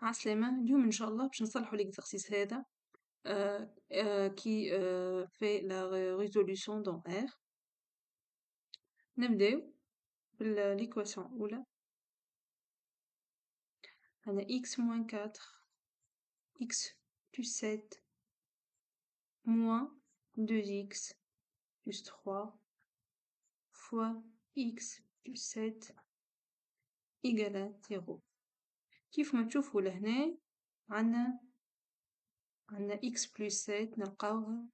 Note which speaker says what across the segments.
Speaker 1: عسلامة، اليوم إن شاء الله باش نصلحوا l'exercice هذا qui fait la résolution dans R. نبداو بالإيكواسيون الأولى. عندنا x moins 4 x plus 7 moins 2x plus 3 fois x plus 7 égale à 0. كيف ما تشوفوا لهنا عندنا x plus 7 نلقاوها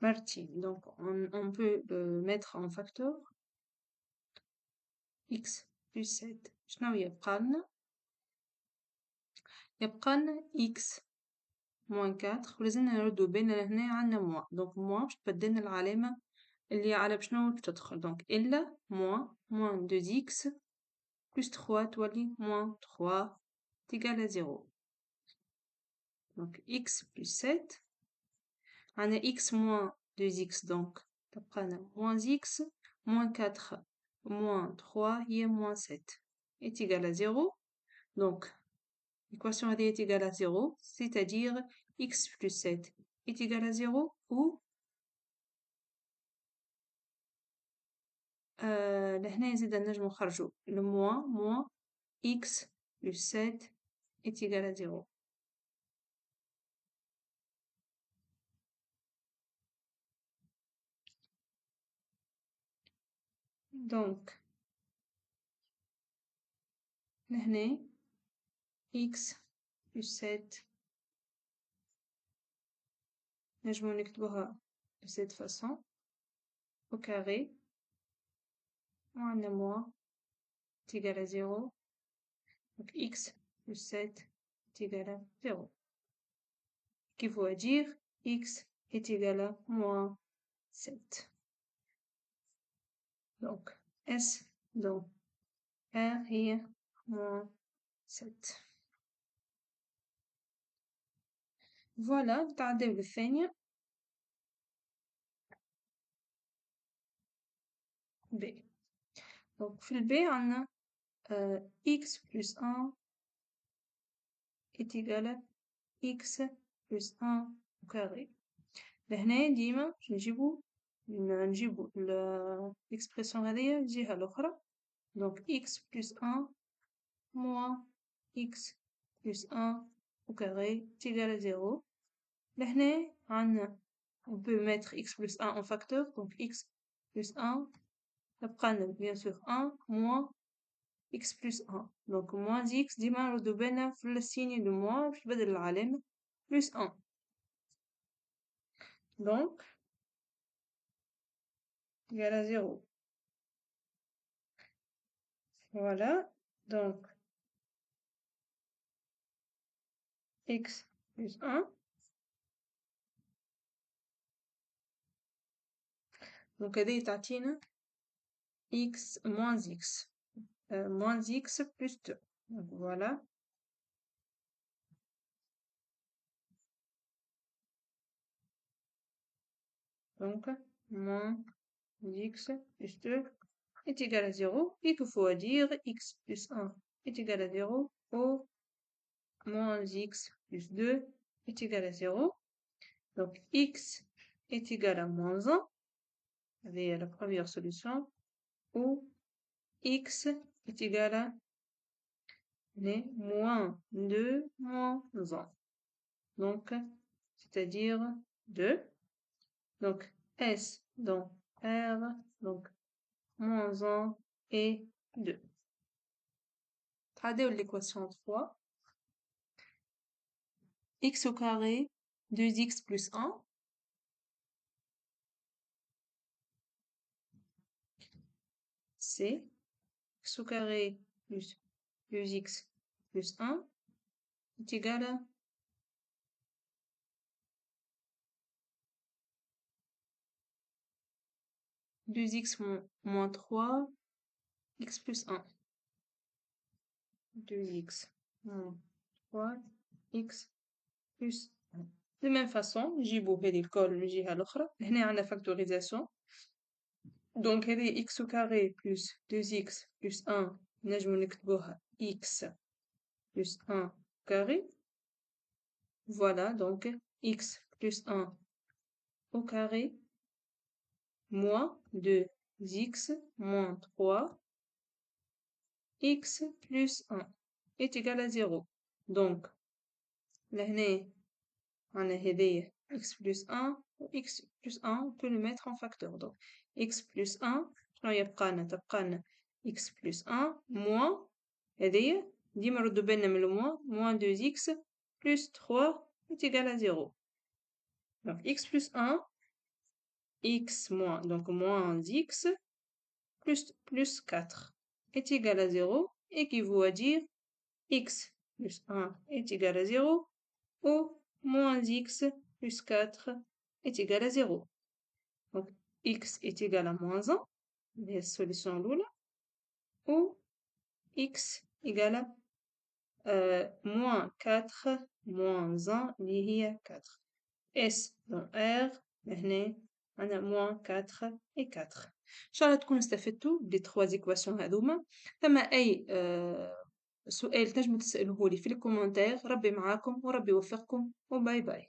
Speaker 1: مرتين. Donc on peut le mettre en facteur. x plus 7 شنو يبقالنا؟ يبقالنا x moins 4 ولازمنا نردو بين لهنا عندنا موان. دونك موان باش تبدلنا العلامة اللي على بشنو باش تدخل. دونك إلا moins 2x plus 3 تولي moins 3 تيجال à 0. Donc x plus 7 عندنا x moins 2x donc تبقالنا moins x moins 4 moins 3 هي moins 7 est égal à 0. Donc l'équation est égale à 0, c'est-à-dire x plus 7 est égal à 0 ou لهنا نزيد نجمو نخرجو le moins x plus 7 est égal à 0. Donc لهنا x plus 7 نجمو نكتبوها de cette façon au carré moins est égal à 0. Donc x plus 7 est égal à 0. Qui veut dire x est égal à moins 7. Donc S donc R هي moins 7. Voilà نتعداو للثانية. B. Donc في الب عندنا x plus 1 est égal à x plus 1 au carré. لهنا ديما باش نجيبو l'expression هذيا الجهة الأخرى. Donc x plus 1 moins x plus 1 au carré est égal à 0. لهنا عندنا on peut mettre x plus 1 en facteur. Donc x plus 1 نبقى bien sûr 1 moins x plus 1. Donc moins x ديما نردو بالنا في السين de moins باش تبدل العلامة plus 1. Donc égal à 0. Voilà. Donc x plus 1. Donc هذه تعطينا x moins x. Moins x plus 2. Donc voilà. Donc moins x plus 2 est égal à 0. Et qu'il faut dire x plus 1 est égal à 0 ou moins x plus 2 est égal à 0. Donc x est égal à moins 1. C'est la première solution. Ou x est égal à moins 2 moins 1. Donc, c'est-à-dire 2. Donc, S dans R, donc moins 1 et 2. Traduire l'équation 3. X au carré, 2x plus 1. C'est x au carré plus 2x plus 1 est égal à 2x moins 3, x plus 1. 2x moins 3, x plus 1. De même façon, نجيبو هذه الكل من الجهة الأخرى. هنا عندنا factorisation. Donc هذه x au carré plus 2x plus 1 نجمو نكتبوها x plus 1 au carré. Voilà, donc x plus 1 au carré moins 2x moins 3 x plus 1 est égal à 0. Donc, لهنا عنا هذايا x plus 1 و x plus 1 on peut le mettre en facteur. Donc, x plus 1 شنو يبقى لنا؟ تبقى لنا x plus 1 moins هذايا ديما نردو بالنا من moins 2x plus 3 est égal à 0. Donc, x plus 1 x moins, donc moins x plus 4 est égal à 0, équivaut à dire x plus 1 est égal à 0 ou moins x plus 4 est égal à 0. Donc, x est égal à moins 1, la solution l'oula, ou x égale à moins 4 moins 1 اللي هي 4. S dans R هنا عندنا moins 4 et 4. إن شاء الله تكونوا استفدتوا des 3 équations هذوما. ثم أي سؤال تنجموا تسألوه لي في الكومنتار. ربي معاكم وربي يوفقكم وباي باي.